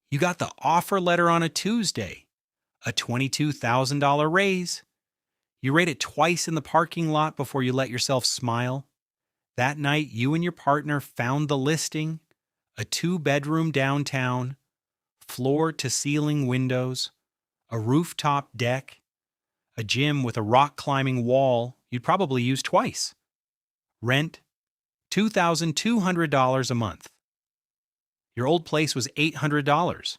You got the offer letter on a Tuesday, a $22,000 raise. You rate it twice in the parking lot before you let yourself smile. That night, you and your partner found the listing, a two-bedroom downtown, floor to ceiling windows, a rooftop deck, a gym with a rock climbing wall you'd probably use twice. Rent $2,200 a month. Your old place was $800.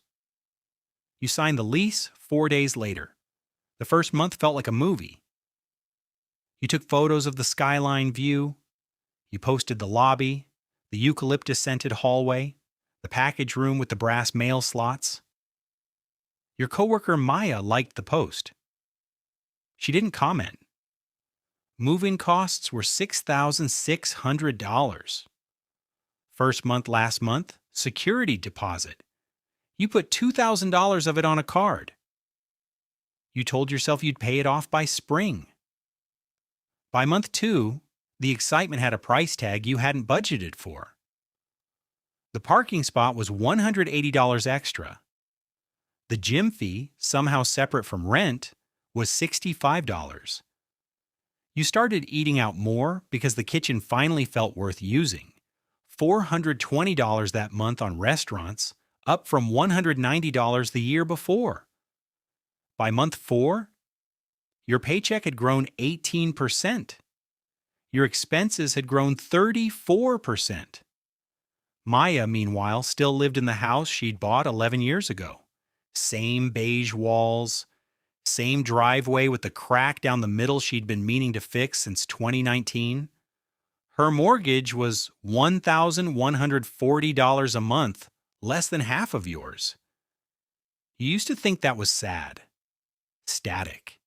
You signed the lease 4 days later. The first month felt like a movie. You took photos of the skyline view. You posted the lobby, the eucalyptus scented hallway, the package room with the brass mail slots. Your coworker Maya liked the post. She didn't comment. Moving costs were $6,600. First month last month, security deposit. You put $2,000 of it on a card. You told yourself you'd pay it off by spring. By month 2, the excitement had a price tag you hadn't budgeted for. The parking spot was $180 extra. The gym fee, somehow separate from rent, was $65. You started eating out more because the kitchen finally felt worth using. $420 that month on restaurants, up from $190 the year before. By month 4, your paycheck had grown 18%. Your expenses had grown 34%. Maya, meanwhile, still lived in the house she'd bought 11 years ago. Same beige walls, same driveway with the crack down the middle she'd been meaning to fix since 2019. Her mortgage was $1,140 a month, less than half of yours. You used to think that was sad, static,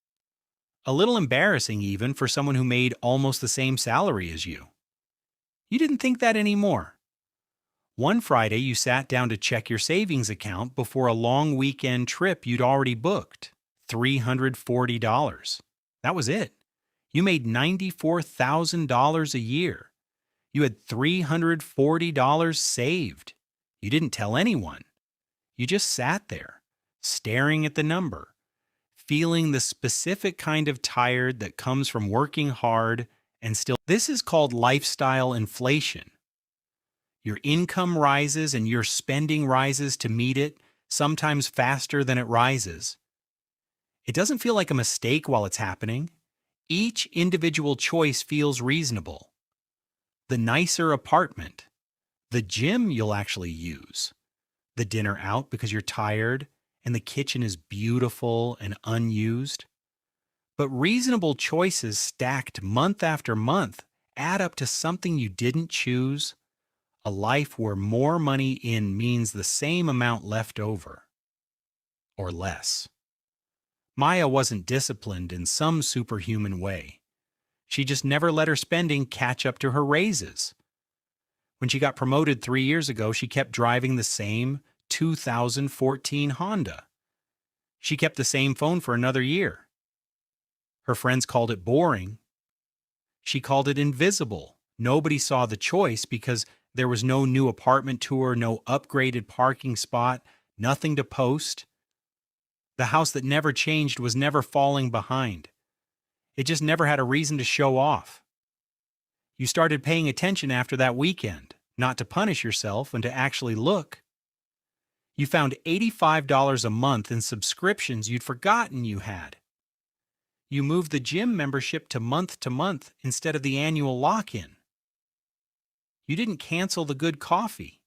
a little embarrassing even for someone who made almost the same salary as you. You didn't think that anymore. One Friday, you sat down to check your savings account before a long weekend trip you'd already booked, $340. That was it. You made $94,000 a year. You had $340 saved. You didn't tell anyone. You just sat there, staring at the number, feeling the specific kind of tired that comes from working hard and still. This is called lifestyle inflation. Your income rises and your spending rises to meet it, sometimes faster than it rises. It doesn't feel like a mistake while it's happening. Each individual choice feels reasonable. The nicer apartment, the gym you'll actually use, the dinner out because you're tired and the kitchen is beautiful and unused. But reasonable choices stacked month after month add up to something you didn't choose, a life where more money in means the same amount left over, or less. Maya wasn't disciplined in some superhuman way. She just never let her spending catch up to her raises. When she got promoted 3 years ago, she kept driving the same 2014 Honda. She kept the same phone for another year. Her friends called it boring. She called it invisible. Nobody saw the choice because there was no new apartment tour, no upgraded parking spot, nothing to post. The house that never changed was never falling behind. It just never had a reason to show off. You started paying attention after that weekend, not to punish yourself and to actually look. You found $85 a month in subscriptions you'd forgotten you had. You moved the gym membership to month instead of the annual lock-in. You didn't cancel the good coffee.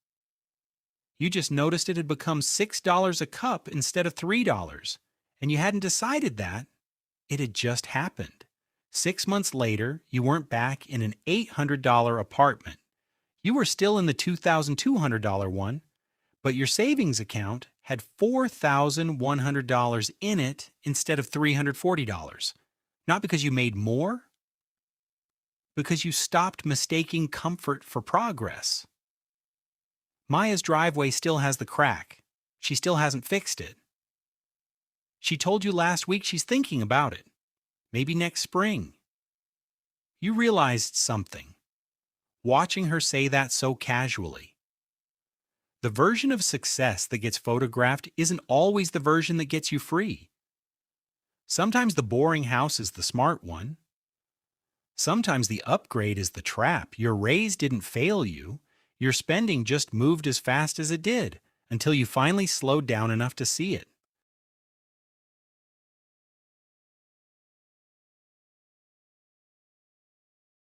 You just noticed it had become $6 a cup instead of $3, and you hadn't decided that. It had just happened. 6 months later, you weren't back in an $800 apartment. You were still in the $2,200 one, but your savings account had $4,100 in it instead of $340. Not because you made more, because you stopped mistaking comfort for progress. Maya's driveway still has the crack. She still hasn't fixed it. She told you last week she's thinking about it. Maybe next spring. You realized something, watching her say that so casually. The version of success that gets photographed isn't always the version that gets you free. Sometimes the boring house is the smart one. Sometimes the upgrade is the trap. Your raise didn't fail you. Your spending just moved as fast as it did until you finally slowed down enough to see it.